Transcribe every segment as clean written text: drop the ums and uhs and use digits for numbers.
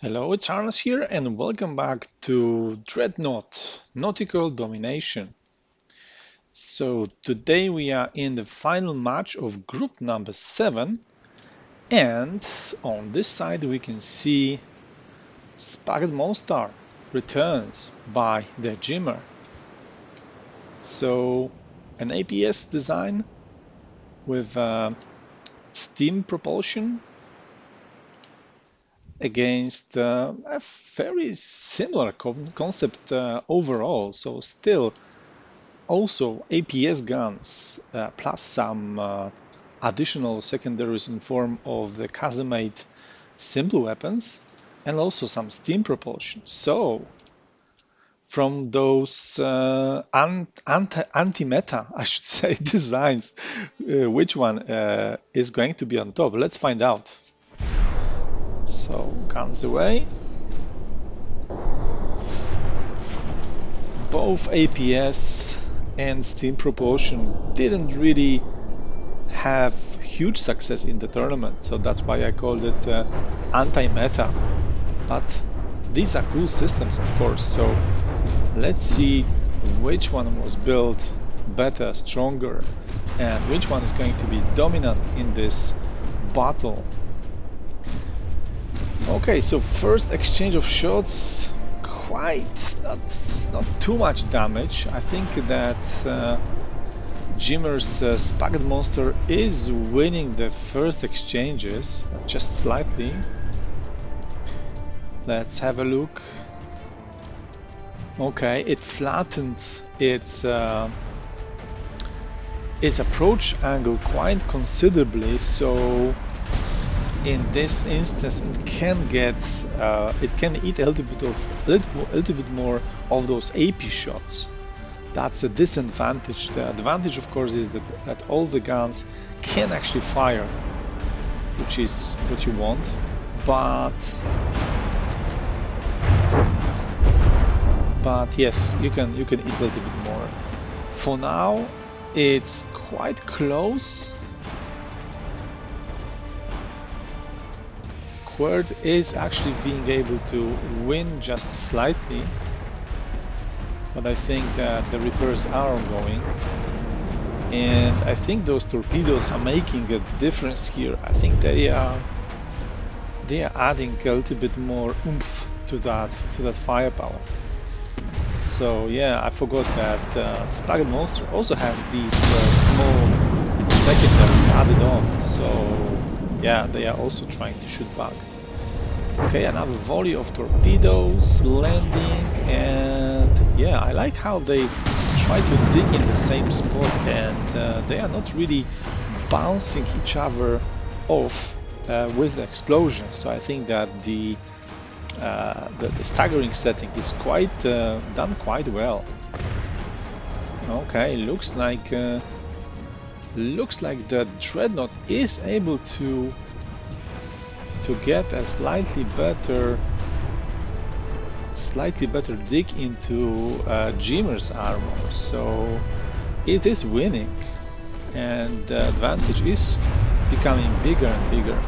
Hello, it's Arnas here, and welcome back to Dreadnaught, Nautical Domination. So today we are in the final match of group number 7, and on this side we can see Spagett Monstar returns by the Jimmer. So an APS design with steam propulsion against a very similar concept overall. So still also APS guns plus some additional secondaries in form of the Casimate simple weapons and also some steam propulsion. So from those anti-meta, I should say, designs, which one is going to be on top? Let's find out. So guns away. Both APS and steam propulsion didn't really have huge success in the tournament, so that's why I called it anti-meta. But these are cool systems, of course, so let's see which one was built better, stronger, and which one is going to be dominant in this battle. Okay, so first exchange of shots, quite not too much damage. I think that Jimmer's Spagett Monster is winning the first exchanges, just slightly. Let's have a look. Okay, it flattened its approach angle quite considerably, so in this instance it can eat a little bit more of those AP shots. That's a disadvantage. The advantage, of course, is that all the guns can actually fire, which is what you want. But yes, you can eat a little bit more. For now, it's quite close. Querd is actually being able to win just slightly, but I think that the repairs are ongoing, and I think those torpedoes are making a difference here. I think they are adding a little bit more oomph to that firepower. So yeah, I forgot that Spagett Monster also has these small secondaries added on. So yeah, they are also trying to shoot back. Okay, another volley of torpedoes landing, and yeah, I like how they try to dig in the same spot, and they are not really bouncing each other off with the explosion. So I think that the staggering setting is quite done quite well. Okay, looks like the Dreadnought is able to get a slightly better dig into Jimmer's armor, so it is winning, and the advantage is becoming bigger and bigger.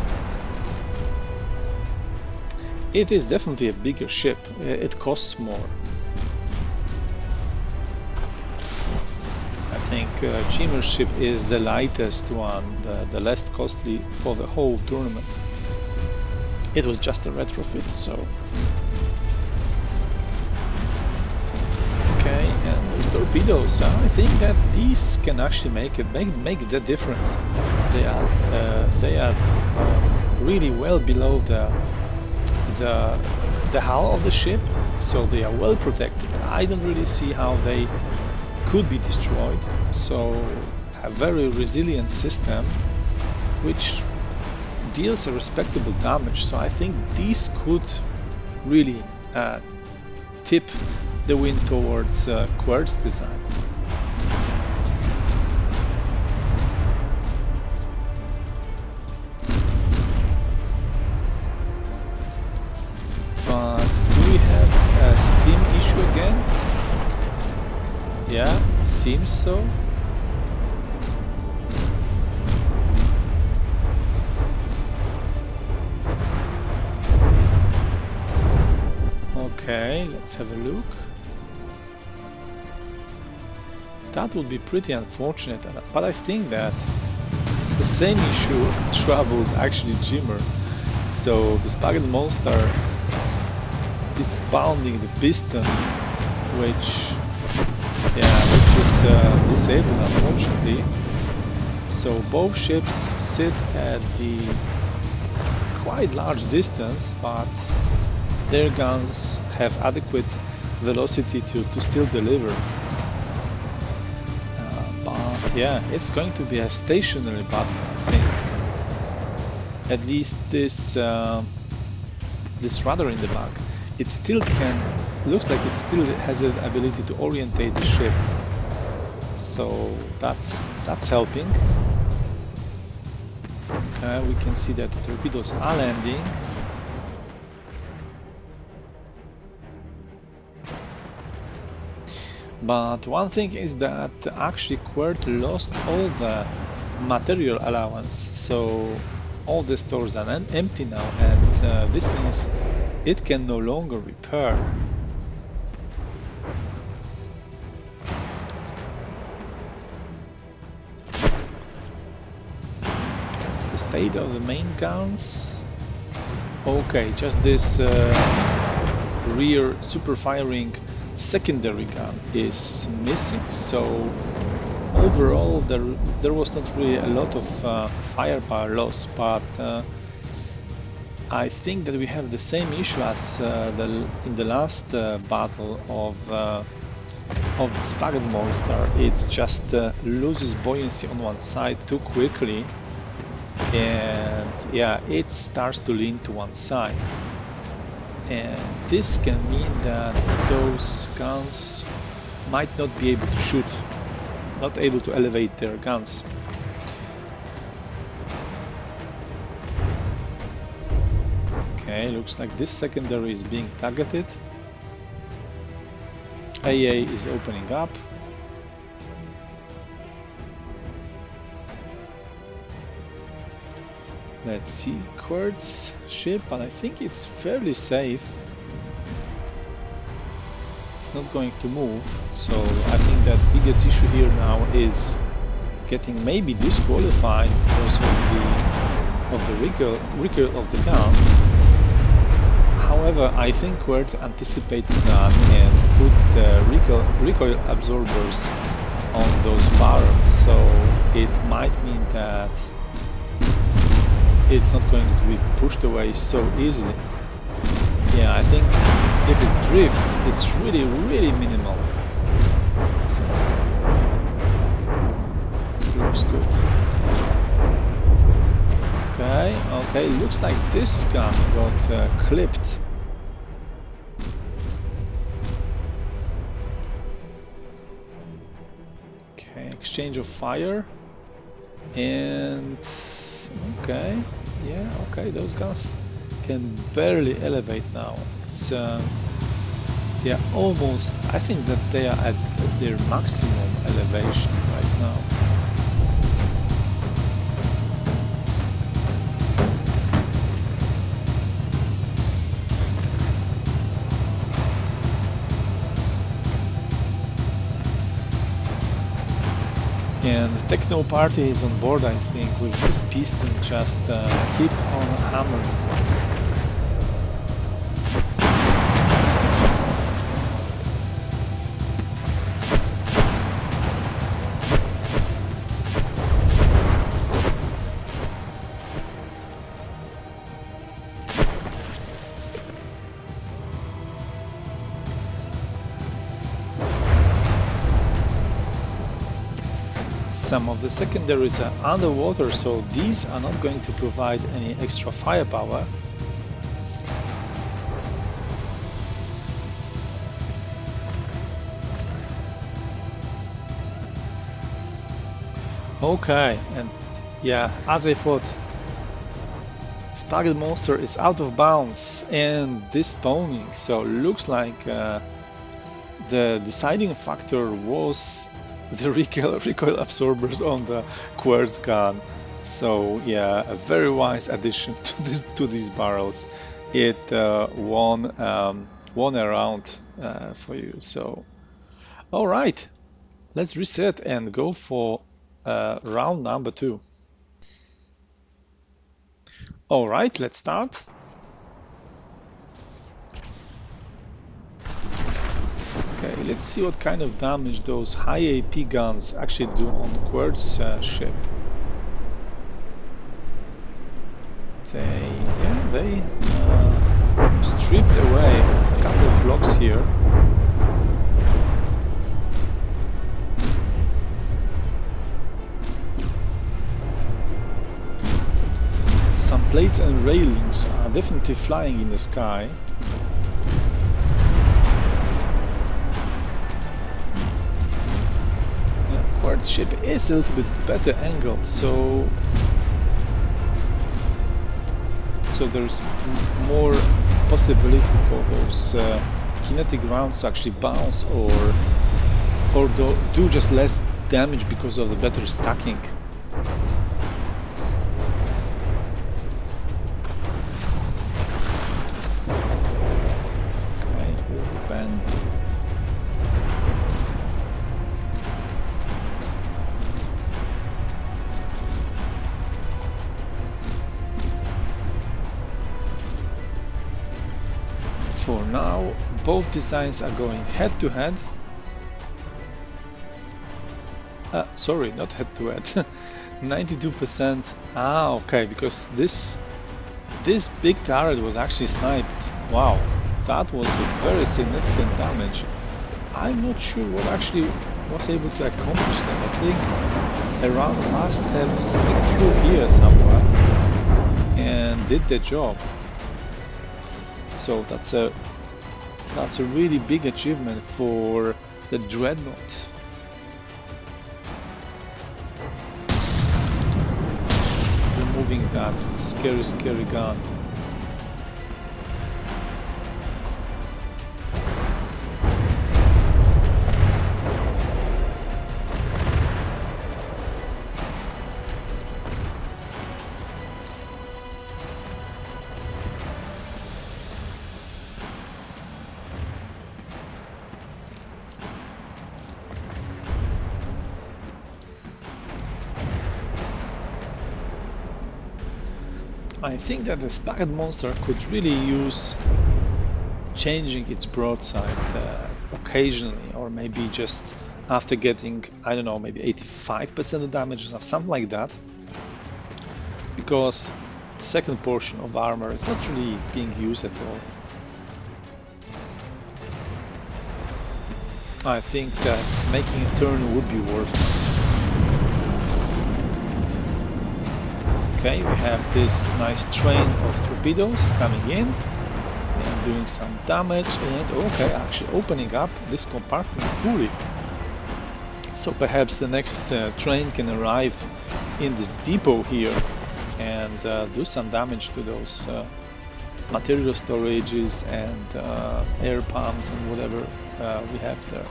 It is definitely a bigger ship. It costs more. I think Jimmer's ship is the lightest one, the least costly for the whole tournament. It was just a retrofit, so okay. And those torpedoes, I think that these can actually make the difference. They are really well below the hull of the ship, so they are well protected. I don't really see how they could be destroyed. So a very resilient system, which deals a respectable damage. So I think these could really tip the win towards Querd's design. But do we have a steam issue again? Yeah, seems so. Okay, let's have a look. That would be pretty unfortunate, but I think that the same issue troubles actually Jimmer. So the Spagett Monstar is bounding the piston, which is disabled unfortunately. So both ships sit at the quite large distance, but their guns have adequate velocity to still deliver. But yeah, it's going to be a stationary battle, I think. At least this rudder in the back, it still looks like it still has the ability to orientate the ship. So that's helping. Okay, we can see that the torpedoes are landing. But one thing is that actually Quert lost all the material allowance, so all the stores are empty now, and this means it can no longer repair. That's the state of the main guns. Okay, just this rear super firing secondary gun is missing, so overall there was not really a lot of firepower loss, but I think that we have the same issue as in the last battle of the Spagett Monstar. It just loses buoyancy on one side too quickly, and yeah, it starts to lean to one side. And this can mean that those guns might not be able to shoot, not able to elevate their guns. Okay, looks like this secondary is being targeted. AA is opening up. Let's see Quert's ship, and I think it's fairly safe. It's not going to move, so I think that biggest issue here now is getting maybe disqualified because of the recoil of the guns. However, I think Quert anticipated that and put the recoil absorbers on those barrels, so it might mean that it's not going to be pushed away so easily. Yeah, I think if it drifts, it's really minimal. So it looks good. Okay, looks like this gun got clipped. Okay, exchange of fire, and okay, yeah, okay, those guns can barely elevate now. It's yeah, almost, I think that they are at their maximum elevation right now. And the techno party is on board, I think, with this piston just keep on hammering. Some of the secondaries are underwater, so these are not going to provide any extra firepower. Okay, and yeah, as I thought, Spagett Monstar is out of bounds and despawning, so looks like the deciding factor was the recoil absorbers on the quartz gun. So yeah, a very wise addition to these barrels. It won one around for you. So, all right, let's reset and go for round number 2. All right, let's start. Okay, let's see what kind of damage those high AP guns actually do on the Quartz ship. They stripped away a couple of blocks here. Some plates and railings are definitely flying in the sky. Quartz ship is a little bit better angled, so there's more possibility for those kinetic rounds to actually bounce or do just less damage because of the better stacking. Okay, overbend. For now, both designs are going head to head. Sorry, not head to head. 92%. Ah, okay, because this big turret was actually sniped. Wow, that was a very significant damage. I'm not sure what actually was able to accomplish that. I think a round must have sneaked through here somewhere and did the job. So that's a really big achievement for the Dreadnaught. Removing that scary gun. I think that the Spagett Monstar could really use changing its broadside occasionally, or maybe just after getting, I don't know, maybe 85% of damage or something like that, because the second portion of armor is not really being used at all. I think that making a turn would be worth it. Okay, we have this nice train of torpedoes coming in and doing some damage, and okay, actually opening up this compartment fully. So perhaps the next train can arrive in this depot here and do some damage to those material storages and air pumps and whatever we have there.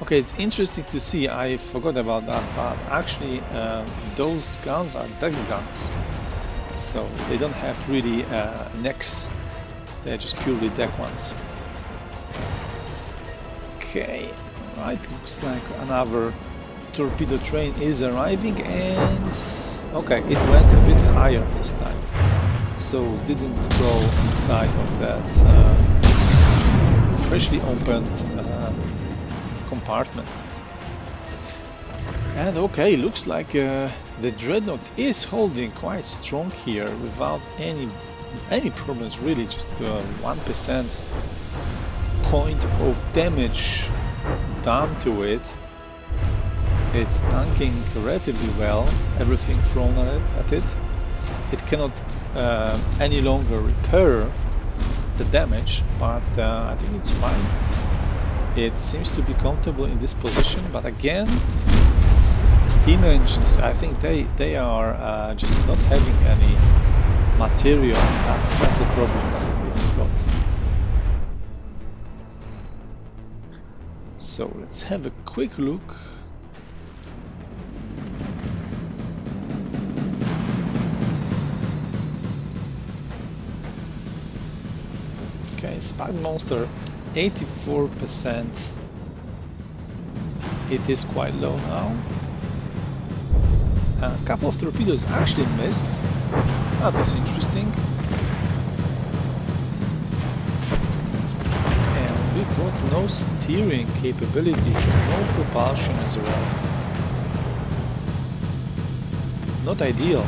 Okay, it's interesting to see, I forgot about that, but actually those guns are deck guns, so they don't have really necks, they're just purely deck ones. Okay, right, looks like another torpedo train is arriving, and okay, it went a bit higher this time, so didn't go inside of that freshly opened compartment. And okay, looks like the Dreadnaught is holding quite strong here without any problems really, just 1% point of damage done to it. It's tanking relatively well, everything thrown at it. It cannot any longer repair the damage, but I think it's fine. It seems to be comfortable in this position, but again, steam engines, I think they are just not having any material. That's the problem that it's got. So let's have a quick look. Okay, Spagett Monster, 84%. It is quite low now. A couple of torpedoes actually missed. That was interesting. And we've got no steering capabilities, no propulsion as well. Not ideal.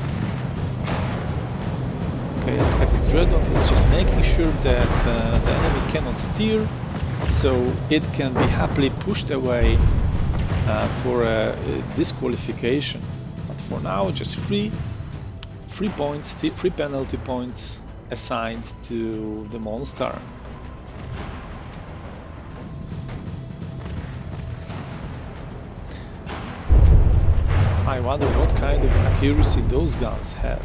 Okay, looks like the Dreadnought is just making sure that the enemy cannot steer, so it can be happily pushed away for a disqualification. But for now, just three points, three penalty points assigned to the Monstar. I wonder what kind of accuracy those guns have.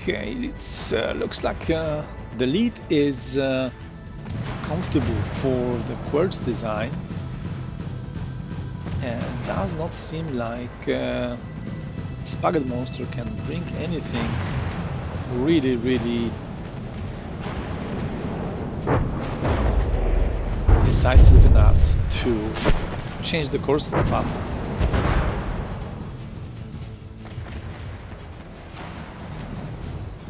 Okay, it looks like the lead is comfortable for the quartz design, and does not seem like Spagett Monster can bring anything really decisive enough to change the course of the battle.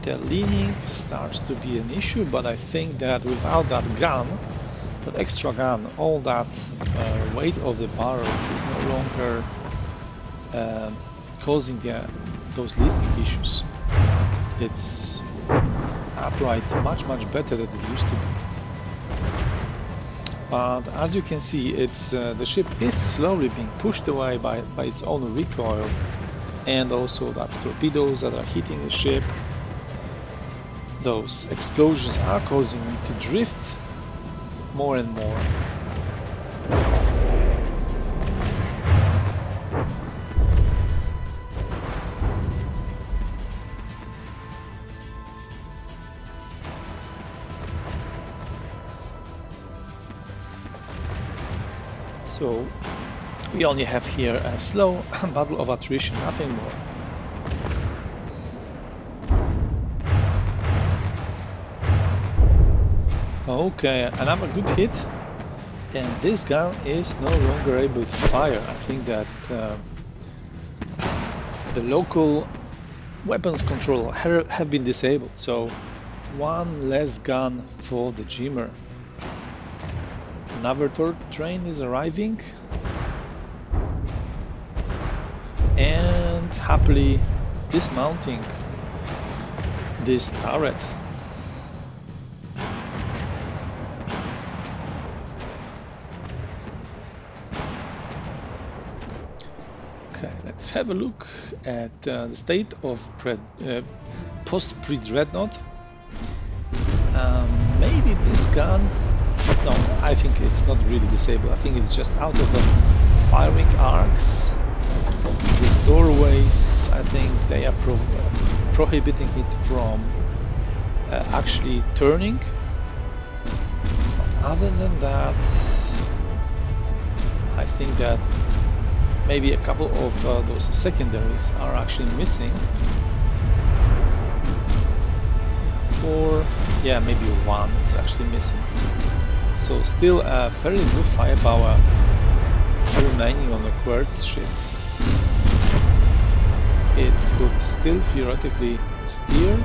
The leaning starts to be an issue, but I think that without that gun, that extra gun, all that weight of the barrels is no longer causing those listing issues. It's upright much better than it used to be. But as you can see, it's the ship is slowly being pushed away by its own recoil, and also that torpedoes that are hitting the ship, those explosions are causing it to drift more and more. So we only have here a slow battle of attrition, nothing more. Okay, another good hit, and this gun is no longer able to fire. I think that the local weapons control have been disabled, so one less gun for the Jimmer. Another train is arriving and happily dismounting this turret. Okay, let's have a look at the state of Post-Pre-Dreadnaught. Maybe this gun, no, I think it's not really disabled. I think it's just out of the firing arcs. These doorways, I think they are prohibiting it from actually turning. But other than that, I think that maybe a couple of those secondaries are actually missing. Yeah, maybe one is actually missing. So still a fairly good firepower remaining on the quartz ship. It could still theoretically steer.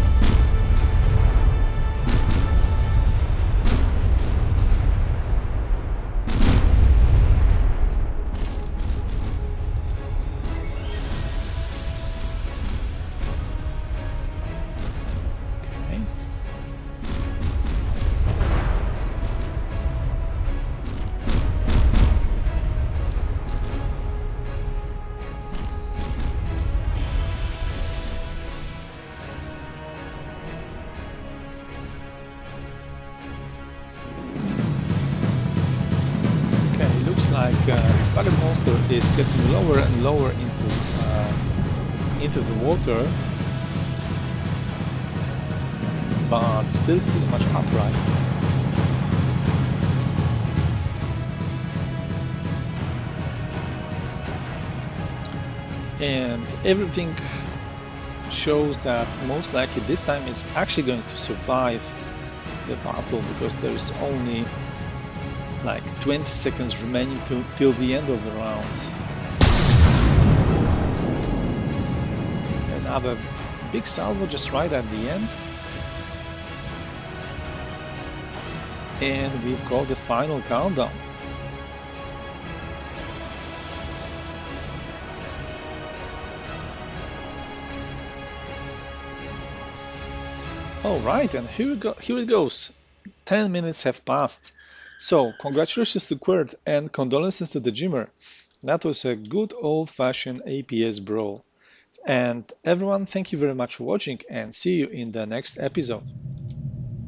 like the Spagett monster is getting lower and lower into the water, but still pretty much upright. And everything shows that most likely this time it's actually going to survive the battle, because there's only like 20 seconds remaining till the end of the round. Another big salvo just right at the end. And we've got the final countdown. All right, and here it goes. 10 minutes have passed. So, congratulations to Quirt and condolences to the Jimmer. That was a good old-fashioned APS brawl. And everyone, thank you very much for watching, and see you in the next episode.